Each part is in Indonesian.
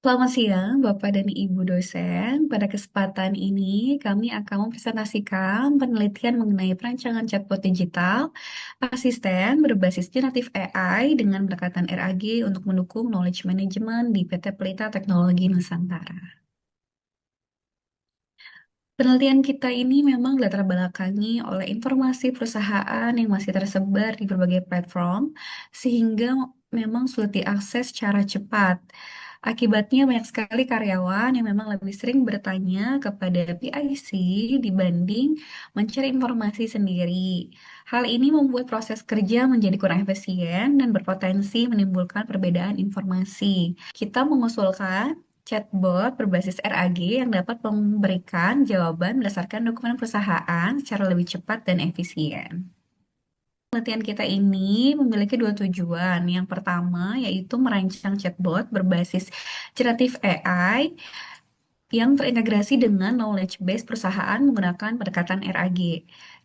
Selamat siang, Bapak dan Ibu dosen. Pada kesempatan ini, kami akan mempresentasikan penelitian mengenai perancangan chatbot digital, asisten berbasis generatif AI dengan pendekatan RAG untuk mendukung knowledge management di PT Pelita Teknologi Nusantara. Penelitian kita ini memang latar belakangi oleh informasi perusahaan yang masih tersebar di berbagai platform, sehingga memang sulit diakses secara cepat. Akibatnya banyak sekali karyawan yang memang lebih sering bertanya kepada PIC dibanding mencari informasi sendiri. Hal ini membuat proses kerja menjadi kurang efisien dan berpotensi menimbulkan perbedaan informasi. Kita mengusulkan chatbot berbasis RAG yang dapat memberikan jawaban berdasarkan dokumen perusahaan secara lebih cepat dan efisien. Penelitian kita ini memiliki dua tujuan. Yang pertama yaitu merancang chatbot berbasis generatif AI yang terintegrasi dengan knowledge base perusahaan menggunakan pendekatan RAG.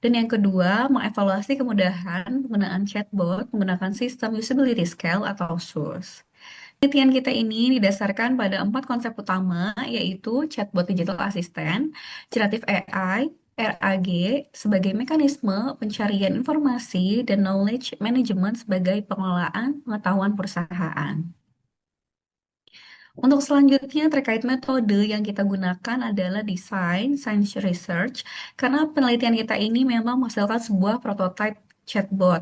Dan yang kedua, mengevaluasi kemudahan penggunaan chatbot menggunakan sistem usability scale atau SUS. Penelitian kita ini didasarkan pada empat konsep utama, yaitu chatbot digital assistant, generative AI, RAG sebagai mekanisme pencarian informasi, dan knowledge management sebagai pengelolaan pengetahuan perusahaan. Untuk selanjutnya terkait metode yang kita gunakan adalah design science research, karena penelitian kita ini memang menghasilkan sebuah prototipe chatbot.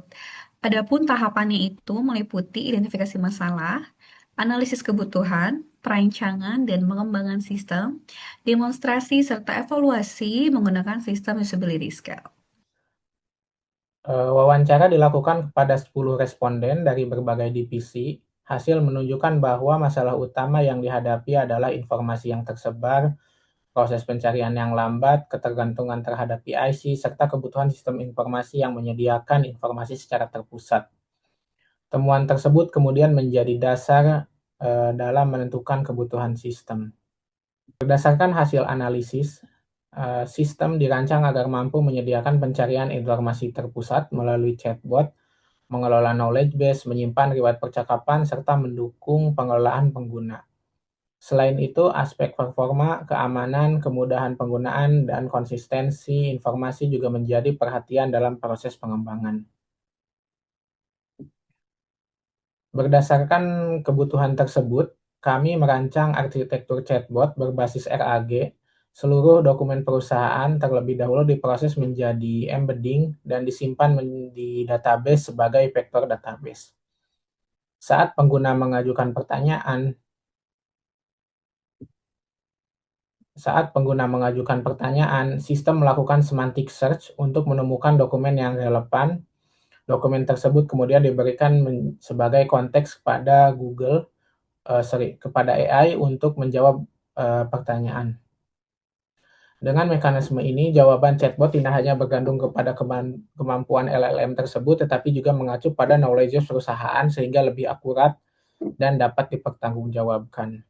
Adapun tahapannya itu meliputi identifikasi masalah, analisis kebutuhan, perancangan dan pengembangan sistem, demonstrasi serta evaluasi menggunakan sistem usability scale. Wawancara dilakukan kepada 10 responden dari berbagai divisi. Hasil menunjukkan bahwa masalah utama yang dihadapi adalah informasi yang tersebar, proses pencarian yang lambat, ketergantungan terhadap PIC, serta kebutuhan sistem informasi yang menyediakan informasi secara terpusat. Temuan tersebut kemudian menjadi dasar dalam menentukan kebutuhan sistem. Berdasarkan hasil analisis, sistem dirancang agar mampu menyediakan pencarian informasi terpusat melalui chatbot, mengelola knowledge base, menyimpan riwayat percakapan, serta mendukung pengelolaan pengguna. Selain itu, aspek performa, keamanan, kemudahan penggunaan, dan konsistensi informasi juga menjadi perhatian dalam proses pengembangan. Berdasarkan kebutuhan tersebut, kami merancang arsitektur chatbot berbasis RAG. Seluruh dokumen perusahaan terlebih dahulu diproses menjadi embedding dan disimpan di database sebagai vektor database. Saat pengguna mengajukan pertanyaan, sistem melakukan semantic search untuk menemukan dokumen yang relevan. Dokumen tersebut kemudian diberikan sebagai konteks kepada AI untuk menjawab pertanyaan. Dengan mekanisme ini, jawaban chatbot tidak hanya bergantung kepada kemampuan LLM tersebut, tetapi juga mengacu pada knowledge perusahaan sehingga lebih akurat dan dapat dipertanggungjawabkan.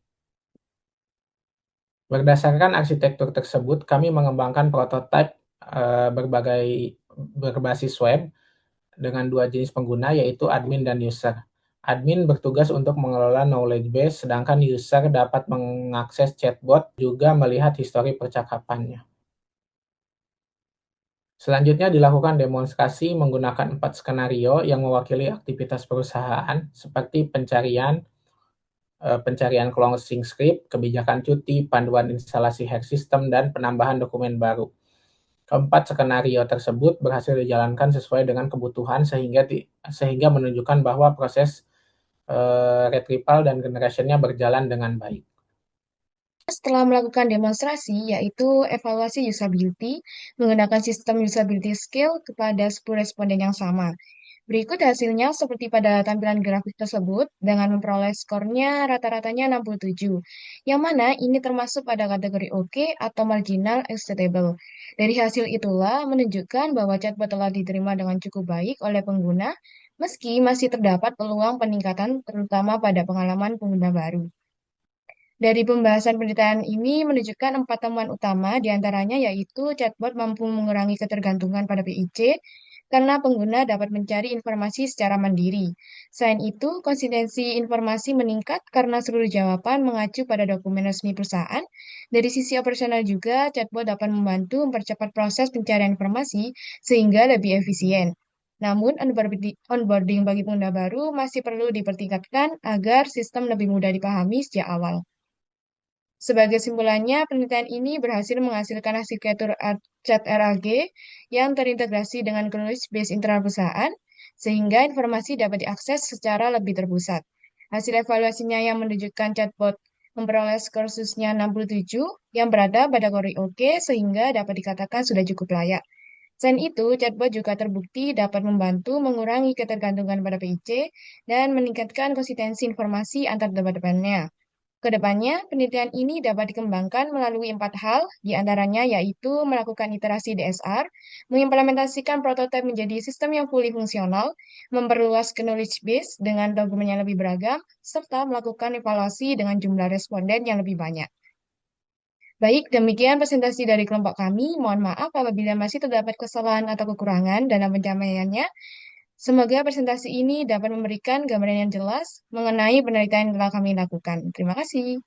Berdasarkan arsitektur tersebut, kami mengembangkan prototipe berbasis web dengan dua jenis pengguna, yaitu admin dan user. Admin bertugas untuk mengelola knowledge base, sedangkan user dapat mengakses chatbot juga melihat histori percakapannya. Selanjutnya dilakukan demonstrasi menggunakan 4 skenario yang mewakili aktivitas perusahaan seperti pencarian closing script, kebijakan cuti, panduan instalasi hack system, dan penambahan dokumen baru. Keempat skenario tersebut berhasil dijalankan sesuai dengan kebutuhan sehingga menunjukkan bahwa proses retrieval dan generation-nya berjalan dengan baik. Setelah melakukan demonstrasi, yaitu evaluasi usability menggunakan sistem usability scale kepada 10 responden yang sama. Berikut hasilnya seperti pada tampilan grafik tersebut dengan memperoleh skornya rata-ratanya 67, yang mana ini termasuk pada kategori OK atau marginal acceptable. Dari hasil itulah menunjukkan bahwa chatbot telah diterima dengan cukup baik oleh pengguna, meski masih terdapat peluang peningkatan terutama pada pengalaman pengguna baru. Dari pembahasan penelitian ini menunjukkan 4 temuan utama, diantaranya yaitu chatbot mampu mengurangi ketergantungan pada PIC, karena pengguna dapat mencari informasi secara mandiri. Selain itu, konsistensi informasi meningkat karena seluruh jawaban mengacu pada dokumen resmi perusahaan. Dari sisi operasional juga, chatbot dapat membantu mempercepat proses pencarian informasi sehingga lebih efisien. Namun, onboarding bagi pengguna baru masih perlu dipertingkatkan agar sistem lebih mudah dipahami sejak awal. Sebagai simpulannya, penelitian ini berhasil menghasilkan arsitektur chat RAG yang terintegrasi dengan knowledge base internal perusahaan, sehingga informasi dapat diakses secara lebih terpusat. Hasil evaluasinya yang menunjukkan chatbot memperoleh skor khususnya 67 yang berada pada kategori oke, sehingga dapat dikatakan sudah cukup layak. Selain itu, chatbot juga terbukti dapat membantu mengurangi ketergantungan pada PIC dan meningkatkan konsistensi informasi antar departemennya. Kedepannya, penelitian ini dapat dikembangkan melalui 4 hal, di antaranya yaitu melakukan iterasi DSR, mengimplementasikan prototipe menjadi sistem yang fully fungsional, memperluas knowledge base dengan dokumen yang lebih beragam, serta melakukan evaluasi dengan jumlah responden yang lebih banyak. Baik, demikian presentasi dari kelompok kami. Mohon maaf apabila masih terdapat kesalahan atau kekurangan dalam pencapaiannya. Semoga presentasi ini dapat memberikan gambaran yang jelas mengenai penelitian yang telah kami lakukan. Terima kasih.